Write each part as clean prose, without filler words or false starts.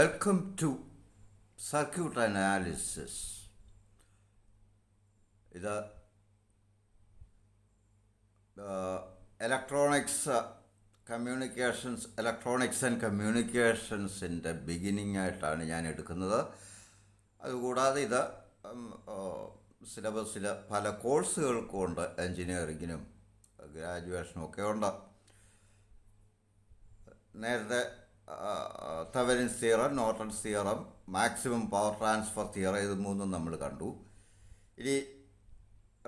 Welcome to Circuit Analysis. ഇത് electronics and കമ്മ്യൂണിക്കേഷൻസിൻ്റെ beginning ആയിട്ടാണ് ഞാൻ എടുക്കുന്നത്. അതുകൂടാതെ ഇത് സിലബസിൽ പല കോഴ്സുകൾക്കും ഉണ്ട്, എൻജിനീയറിങ്ങിനും ഗ്രാജുവേഷനും ഒക്കെ ഉണ്ട്. നേരത്തെ Thevenin's theorem, Norton's theorem, maximum power transfer theorem, ഇത് മൂന്നും നമ്മൾ കണ്ടു. ഇനി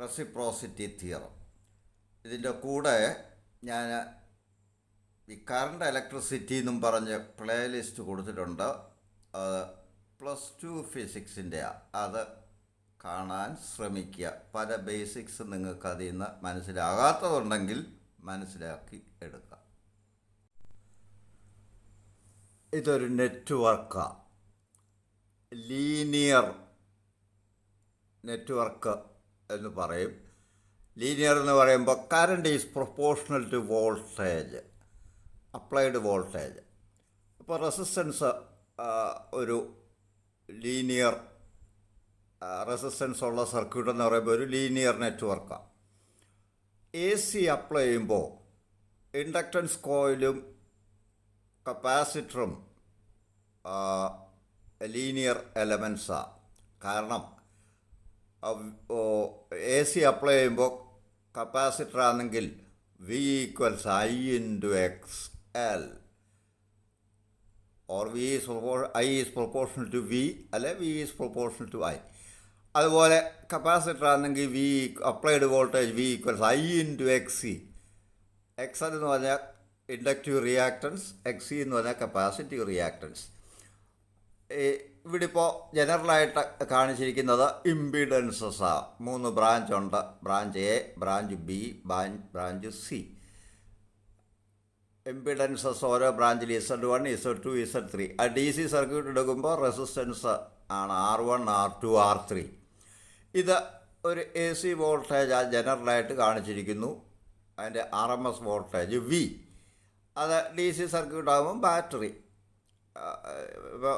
റെസിപ്രോസിറ്റി തിയറം, ഇതിൻ്റെ കൂടെ ഞാൻ ഈ കറണ്ട് ഇലക്ട്രിസിറ്റി എന്നും പറഞ്ഞ് പ്ലേ ലിസ്റ്റ് കൊടുത്തിട്ടുണ്ട്. +2 ഫിസിക്സിൻ്റെ അത് കാണാൻ ശ്രമിക്കുക. പല ബേസിക്സ് നിങ്ങൾക്ക് അതിൽ നിന്ന് മനസ്സിലാകാത്തതുണ്ടെങ്കിൽ മനസ്സിലാക്കി എടുക്കുക. ഇതൊരു നെറ്റ്വർക്കാണ്, ലീനിയർ നെറ്റ്വർക്ക് എന്ന് പറയും. ലീനിയർ എന്ന് പറയുമ്പോൾ current is proportional to voltage, applied voltage. അപ്പോൾ റെസിസ്റ്റൻസ് ഒരു ലീനിയർ റെസിസ്റ്റൻസ് ഉള്ള സർക്യൂട്ട് എന്ന് പറയുമ്പോൾ ഒരു ലീനിയർ നെറ്റ്വർക്കാണ്. AC അപ്ലൈ ചെയ്യുമ്പോൾ ഇൻഡക്റ്റൻസ് കോയിലും കപ്പാസിറ്ററും ലീനിയർ എലമെൻസാണ്. കാരണം AC അപ്ലൈ ചെയ്യുമ്പോൾ കപ്പാസിറ്റർ ആണെങ്കിൽ V = I × XL, or I is proportional to V, അല്ലെ V is proportional to I. അതുപോലെ കപ്പാസിറ്റർ ആണെങ്കിൽ applied voltage V = I × XC. XL എന്ന് പറഞ്ഞാൽ ഇൻഡക്റ്റീവ് റിയാക്ടൻസ്, XC എന്ന് പറഞ്ഞാൽ കപ്പാസിറ്റീവ് റിയാക്ടൻസ്. ഇവിടെ ഇപ്പോൾ ജനറലായിട്ട് കാണിച്ചിരിക്കുന്നത് ഇമ്പിഡൻസസാണ്. 3 ബ്രാഞ്ചുണ്ട്, branch A, branch B, branch C. Impedances ഓരോ ബ്രാഞ്ചിൽ Z1, Z2, Z3. ആ DC സർക്യൂട്ട് എടുക്കുമ്പോൾ റെസിസ്റ്റൻസ് ആണ് R1, R2, R3. ഇത് ഒരു AC വോൾട്ടേജ് ജനറലായിട്ട് കാണിച്ചിരിക്കുന്നു. അതിൻ്റെ RMS വോൾട്ടേജ് V. അത് DC സർക്യൂട്ട് ആകുമ്പം ബാറ്ററി. ഇപ്പോൾ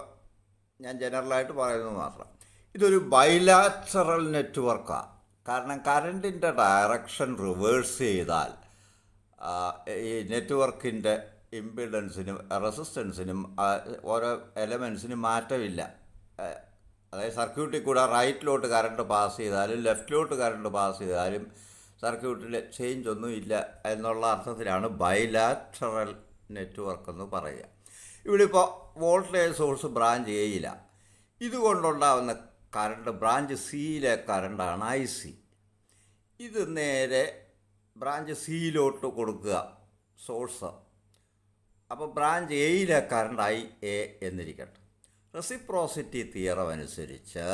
ഞാൻ ജനറലായിട്ട് പറയുന്നത് മാത്രം. ഇതൊരു ബൈലാറ്ററൽ നെറ്റ്വർക്കാണ്. കാരണം കറണ്ടിൻ്റെ ഡയറക്ഷൻ റിവേഴ്സ് ചെയ്താൽ ഈ നെറ്റ്വർക്കിൻ്റെ ഇമ്പിഡൻസിനും റെസിസ്റ്റൻസിനും ഓരോ എലമെൻസിനും മാറ്റമില്ല. അതായത് സർക്യൂട്ടിൽ കൂടെ റൈറ്റിലോട്ട് കറണ്ട് പാസ് ചെയ്താലും ലെഫ്റ്റിലോട്ട് കറണ്ട് പാസ് ചെയ്താലും സർക്യൂട്ടിൽ ചേഞ്ച് ഒന്നും ഇല്ല എന്നുള്ള അർത്ഥത്തിലാണ് ബൈലാറ്ററൽ നെറ്റ്വർക്ക് എന്ന് പറയുക. ഇവിടെ ഇപ്പോൾ വോൾട്ടേജ് സോഴ്സ് ബ്രാഞ്ച് എയിലാണ്. ഇതുകൊണ്ടുണ്ടാകുന്ന കറണ്ട് ബ്രാഞ്ച് സിയിലെ കറണ്ടാണ് IC. ഇത് നേരെ ബ്രാഞ്ച് സിയിലോട്ട് കൊടുക്കുക സോഴ്സ്. അപ്പോൾ ബ്രാഞ്ച് എയിലെ കറണ്ട് IA എന്നിരിക്കട്ടെ. റെസിപ്രോസിറ്റി തിയറം അനുസരിച്ച്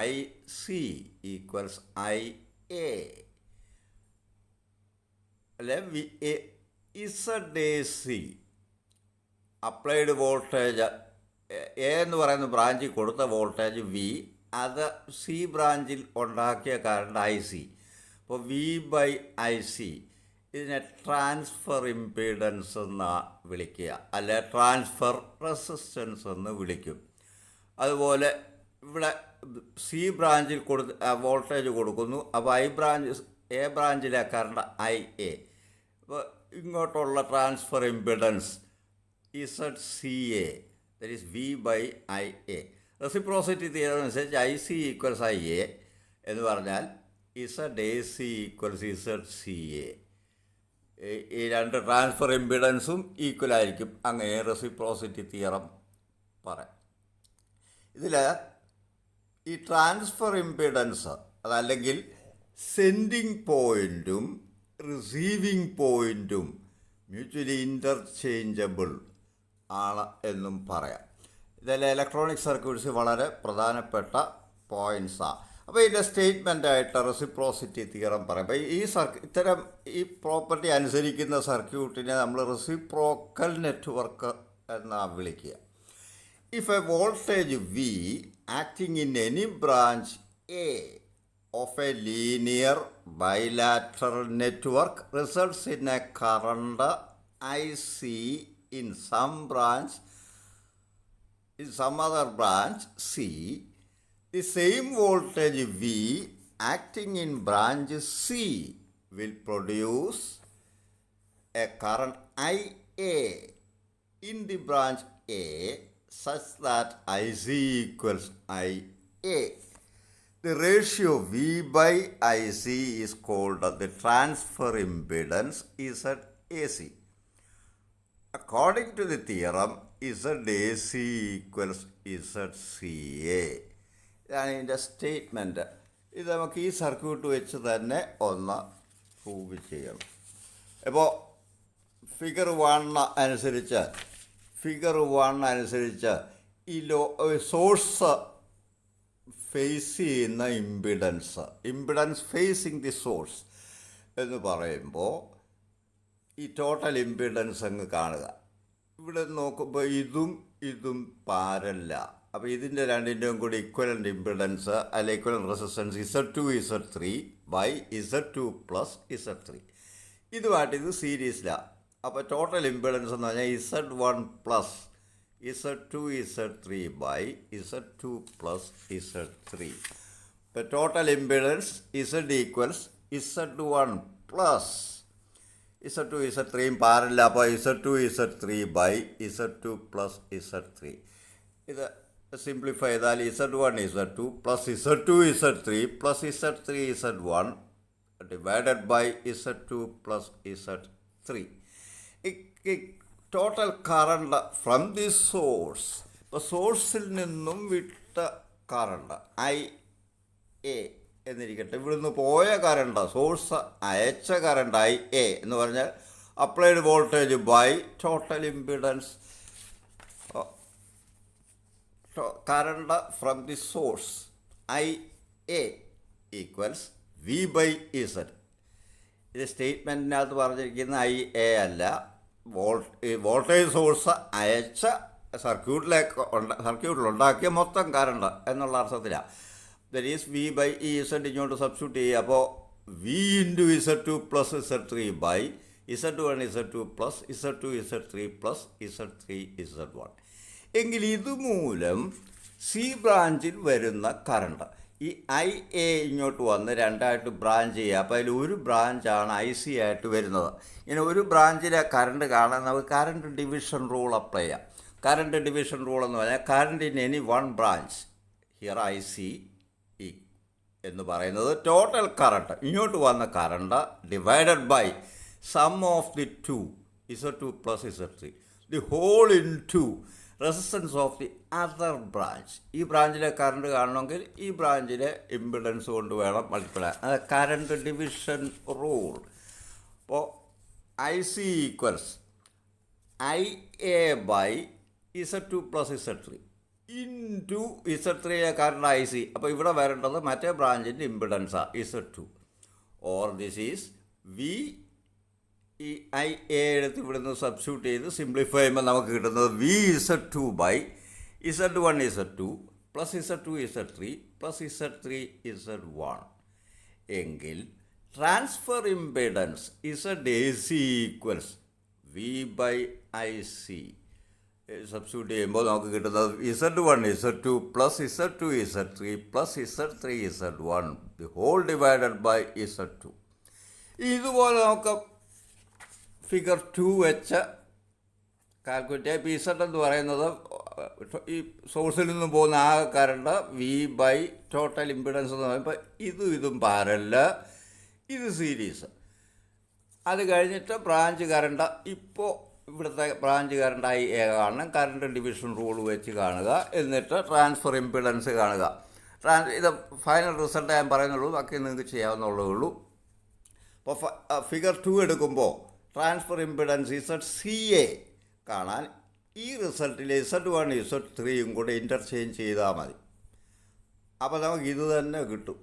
IC = IA, അല്ലെ ZAC. അപ്ലൈഡ് വോൾട്ടേജ് A എന്ന് പറയുന്ന ബ്രാഞ്ചിൽ കൊടുത്ത വോൾട്ടേജ് V, അത് C ബ്രാഞ്ചിൽ ഉണ്ടാക്കിയ കറണ്ട് IC. അപ്പോൾ V/IC ഇതിനെ ട്രാൻസ്ഫർ ഇമ്പിഡൻസ് എന്ന് വിളിക്കുക, അല്ലെ ട്രാൻസ്ഫർ റെസിസ്റ്റൻസ് എന്ന് വിളിക്കും. അതുപോലെ ഇവിടെ C ബ്രാഞ്ചിൽ വോൾട്ടേജ് കൊടുക്കുന്നു. അപ്പോൾ A ബ്രാഞ്ചിലെ കറണ്ട് IA. അപ്പോൾ ഇങ്ങോട്ടുള്ള transfer impedance ZCA, that is V/IA. Reciprocity theorem അനുസരിച്ച് IC = IA എന്ന് പറഞ്ഞാൽ ZAC = ZCA. ഈ രണ്ട് ട്രാൻസ്ഫർ ഇമ്പിഡൻസും ഈക്വൽ ആയിരിക്കും. അങ്ങനെ റെസിപ്രോസിറ്റി തിയറം പറയാം. ഇതിൽ ഈ ട്രാൻസ്ഫർ ഇമ്പിഡൻസ് അതല്ലെങ്കിൽ സെൻഡിങ് പോയിൻറ്റും റിസീവിങ് പോയിൻറ്റും മ്യൂച്വലി ഇൻ്റർചേഞ്ചബിൾ ആണ് എന്നും പറയാം. ഇതെല്ലാം ഇലക്ട്രോണിക് സർക്യൂട്ട്സ് വളരെ പ്രധാനപ്പെട്ട പോയിൻറ്റ്സാണ്. അപ്പോൾ ഇതിൻ്റെ സ്റ്റേറ്റ്മെൻറ്റായിട്ട് റെസിപ്രോസിറ്റി തിയറം പറയും. അപ്പോൾ ഈ പ്രോപ്പർട്ടി അനുസരിക്കുന്ന സർക്യൂട്ടിനെ നമ്മൾ റെസിപ്രോക്കൽ നെറ്റ്വർക്ക് എന്നാണ് വിളിക്കുക. If A voltage V acting in any branch A of a linear bilateral network results in a current IC in some branch in some other branch C, the same voltage V acting in branch C will produce a current IA in the branch A such that IC equals IA. The ratio V by IC is called the transfer impedance ZAC. According to the theorem, ZAC equals ZCA. ഇതാണ് ഇതിൻ്റെ statement. ഇത് നമുക്ക് ഈ circuit വെച്ച് തന്നെ ഒന്ന് prove ചെയ്യണം. ഇപ്പോൾ ഫിഗർ 1 അനുസരിച്ച് ഈ സോഴ്സ് ഫേസ് ചെയ്യുന്ന ഇമ്പിഡൻസ് ഫേസിങ് ദി സോഴ്സ് എന്ന് പറയുമ്പോൾ ഈ ടോട്ടൽ ഇമ്പിഡൻസ് അങ്ങ് കാണുക. ഇവിടെ നോക്കുമ്പോൾ ഇതും പാരല്ല. അപ്പോൾ ഇതിൻ്റെ രണ്ടിൻ്റെയും കൂടി ഇക്വലൻ്റ് ഇമ്പിഡൻസ് അല്ലെ equivalent resistance Z2 Z3 by Z2 plus Z3. ഇതുമായിട്ട് ഇത് സീരീസിലാണ്. അപ്പോൾ ടോട്ടൽ ഇമ്പിഡൻസ് എന്ന് പറഞ്ഞാൽ Z1 plus Z2 Z3 by Z2 plus Z3. ഇപ്പോൾ total impedance Z equals Z1 plus Z2 Z3യും പാരല്ല. അപ്പോൾ Z2 Z3 by Z2 plus Z3. ഇത് simplify ചെയ്താൽ Z1 Z2 plus Z2 Z3 plus Z3 Z1 divided by Z2 plus Z3. Total current from the source, ഇപ്പോൾ സോഴ്സിൽ നിന്നും വിട്ട current IA എന്നിരിക്കട്ടെ. ഇവിടുന്ന് പോയ കറണ്ട്, സോഴ്സ് അയച്ച കറണ്ട് IA എന്ന് പറഞ്ഞാൽ applied voltage by total impedance. Current from the source IA equals V by Z. ഇത് സ്റ്റേറ്റ്മെൻറ്റിനകത്ത് പറഞ്ഞിരിക്കുന്ന IA അല്ല, വോൾട്ടേജ് സോഴ്സ് അയച്ച സർക്യൂട്ടിലുണ്ടാക്കിയ മൊത്തം കറണ്ട് എന്നുള്ള അർത്ഥത്തിലാണ്. That is V by Z ഇങ്ങോട്ട് സബ്സ്റ്റിറ്റ്യൂട്ട് ചെയ്യുക. അപ്പോൾ V into Z2 plus Z3 by Z1 Z2 plus Z2 Z3 plus Z3 Z1. എങ്കിൽ ഇതുമൂലം സി ബ്രാഞ്ചിൽ വരുന്ന കറണ്ട് ഈ IA ഇങ്ങോട്ട് വന്ന് രണ്ടായിട്ട് ബ്രാഞ്ച് ചെയ്യുക. അപ്പോൾ അതിൽ ഒരു ബ്രാഞ്ചാണ് IC ആയിട്ട് വരുന്നത്. ഇങ്ങനെ ഒരു ബ്രാഞ്ചിലെ കറണ്ട് കാണാൻ നമുക്ക് കറണ്ട് ഡിവിഷൻ റൂൾ അപ്ലൈ ചെയ്യാം. കറണ്ട് ഡിവിഷൻ റൂൾ എന്ന് പറഞ്ഞാൽ current in any one branch here IC എന്ന് പറയുന്നത് ടോട്ടൽ കറണ്ട് ഇങ്ങോട്ട് വന്ന current divided by sum of the two Z2 plus Z3 the whole into resistance of the other branch. ഈ ബ്രാഞ്ചിലെ current കാണണമെങ്കിൽ ഈ ബ്രാഞ്ചിലെ ഇമ്പിഡൻസ് കൊണ്ട് വേണം മൾട്ടിപ്ലൈ. അത് കറണ്ട് ഡിവിഷൻ റൂൾ. അപ്പോൾ IC equals IA by Z2 plus Z3 into Z3യെ current IC. അപ്പോൾ ഇവിടെ വരേണ്ടത് മറ്റേ ബ്രാഞ്ചിൻ്റെ ഇമ്പിഡൻസാണ് Z2. Or this is V. ഈ IA എടുത്ത് ഇവിടുന്ന് സബ്സ്റ്റിറ്റ്യൂട്ട് ചെയ്ത് സിംപ്ലിഫൈ ചെയ്യുമ്പോൾ നമുക്ക് കിട്ടുന്നത് VZ2 by Z1 Z2 plus Z2 Z3 plus Z3 Z1. എങ്കിൽ transfer impedance ZAC equals V by IC. Substitute ചെയ്യുമ്പോൾ നമുക്ക് കിട്ടുന്നത് Z1 Z2 plus Z2 Z3 plus Z3 Z1 the whole divided by Z2. ഇതുപോലെ നമുക്ക് figure 2 വെച്ച് calculate ചെയ്യാം. ഇപ്പോൾ Z എന്ന് പറയുന്നത് ഈ സോഴ്സിൽ നിന്ന് പോകുന്ന ആ current V by total impedance എന്ന് പറയുമ്പോൾ ഇതും പാരല്ല, ഇത് സീരീസ്. അത് കഴിഞ്ഞിട്ട് ബ്രാഞ്ച് കറണ്ട്, ഇപ്പോൾ ഇവിടുത്തെ ബ്രാഞ്ച് കറണ്ട് IA കാണണം. കറണ്ട് ഡിവിഷൻ റൂൾ വെച്ച് കാണുക. എന്നിട്ട് ട്രാൻസ്ഫർ ഇമ്പിഡൻസ് കാണുക. ഇത് ഫൈനൽ റിസൾട്ട് ഞാൻ പറയുന്നുള്ളൂ, ബാക്കി നിങ്ങൾക്ക് ചെയ്യാവുന്നുള്ളൂ ഉള്ളൂ. അപ്പോൾ ഫിഗർ 2 എടുക്കുമ്പോൾ ട്രാൻസ്ഫർ ഇമ്പിഡൻസ് ZCA കാണാൻ ഈ റിസൾട്ടിൽ Z1 Z3യും കൂടെ ഇൻ്റർചേഞ്ച് ചെയ്താൽ മതി. അപ്പോൾ നമുക്ക് ഇത് തന്നെ കിട്ടും.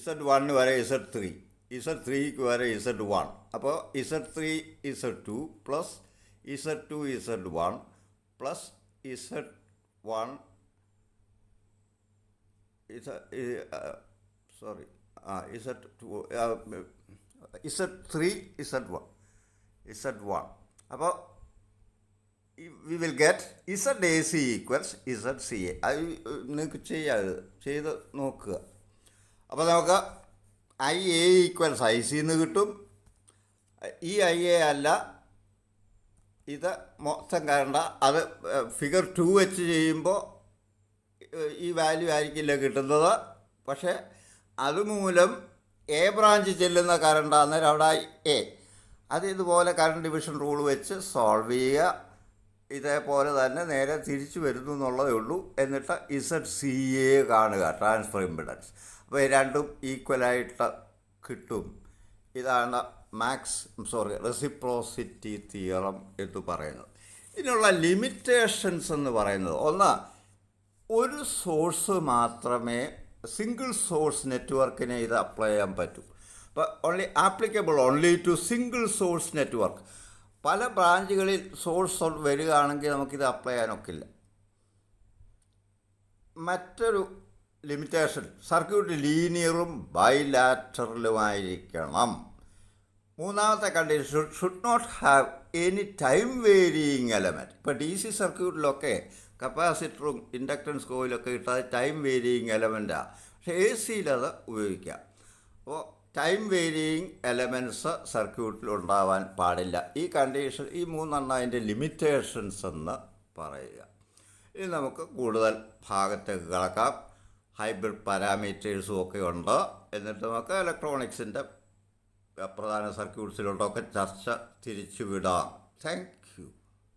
Z1 വരെ Z3, Z3ക്ക് വരെ Z1. അപ്പോൾ Z3 Z2 plus Z2 Z1 plus Z1 Z3 Z1. അപ്പോൾ we will get Z A C equals Z C A. അത് നിങ്ങൾക്ക് ചെയ്യാത് ചെയ്ത് നോക്കുക. അപ്പോൾ നമുക്ക് I A equals I C എന്ന് കിട്ടും. ഈ ഐ എ അല്ല, ഇത് മൊത്തം കണ്ട അത് ഫിഗർ 2 വെച്ച് ചെയ്യുമ്പോൾ ഈ വാല്യൂ ആയിരിക്കില്ല കിട്ടുന്നത്. പക്ഷേ അതുമൂലം എ ബ്രാഞ്ച് ചെല്ലുന്ന കറണ്ടാണ് അവിടെ എ. അത് ഇതുപോലെ കറണ്ട് ഡിവിഷൻ റൂൾ വെച്ച് സോൾവ് ചെയ്യുക. ഇതേപോലെ തന്നെ നേരെ തിരിച്ചു വരുന്നു എന്നുള്ളതേ ഉള്ളൂ. എന്നിട്ട് ഇസഡ് സി എ കാണുക, ട്രാൻസ്ഫർ ഇമ്പിഡൻസ്. അപ്പോൾ രണ്ടും ഈക്വലായിട്ട് കിട്ടും. ഇതാണ് റെസിപ്രോസിറ്റി തിയറം എന്ന് പറയുന്നത്. ഇതിനുള്ള ലിമിറ്റേഷൻസ് എന്ന് പറയുന്നത്, ഒന്ന്, ഒരു സോഴ്സ് മാത്രമേ, സിംഗിൾ സോഴ്സ് നെറ്റ്വർക്കിനെ ഇത് അപ്ലൈ ചെയ്യാൻ പറ്റൂ. അപ്പോൾ applicable only to single source network. പല ബ്രാഞ്ചുകളിൽ സോഴ്സ് വരികയാണെങ്കിൽ നമുക്കിത് അപ്ലൈ ചെയ്യാനൊക്കില്ല. മറ്റൊരു ലിമിറ്റേഷൻ, സർക്യൂട്ട് ലീനിയറും ബൈലാറ്ററലുമായിരിക്കണം. മൂന്നാമത്തെ condition, should not have any time varying element. ഇപ്പോൾ ഡി സി സർക്യൂട്ടിലൊക്കെ കപ്പാസിറ്ററും ഇൻഡക്റ്റൻസ് കോയിലൊക്കെ ഇട്ടത് ടൈം വേരിയിങ് എലമെൻറ്റാണ്. പക്ഷേ എ സിയിലത് ഉപയോഗിക്കാം. അപ്പോൾ ടൈം വേരിയിങ് എലമെൻറ്റ്സ് സർക്യൂട്ടിൽ ഉണ്ടാവാൻ പാടില്ല. ഈ കണ്ടീഷൻ, ഈ മൂന്നെണ്ണം അതിൻ്റെ ലിമിറ്റേഷൻസ് എന്ന് പറയുക. ഇനി നമുക്ക് കൂടുതൽ ഭാഗത്തേക്ക് കിടക്കാം. ഹൈബ്രിഡ് പാരാമീറ്റേഴ്സും ഒക്കെ ഉണ്ട്. എന്നിട്ട് നമുക്ക് ഇലക്ട്രോണിക്സിൻ്റെ പ്രധാന സർക്യൂട്ട്സിലോട്ടൊക്കെ ചർച്ച തിരിച്ചു വിടാം. താങ്ക്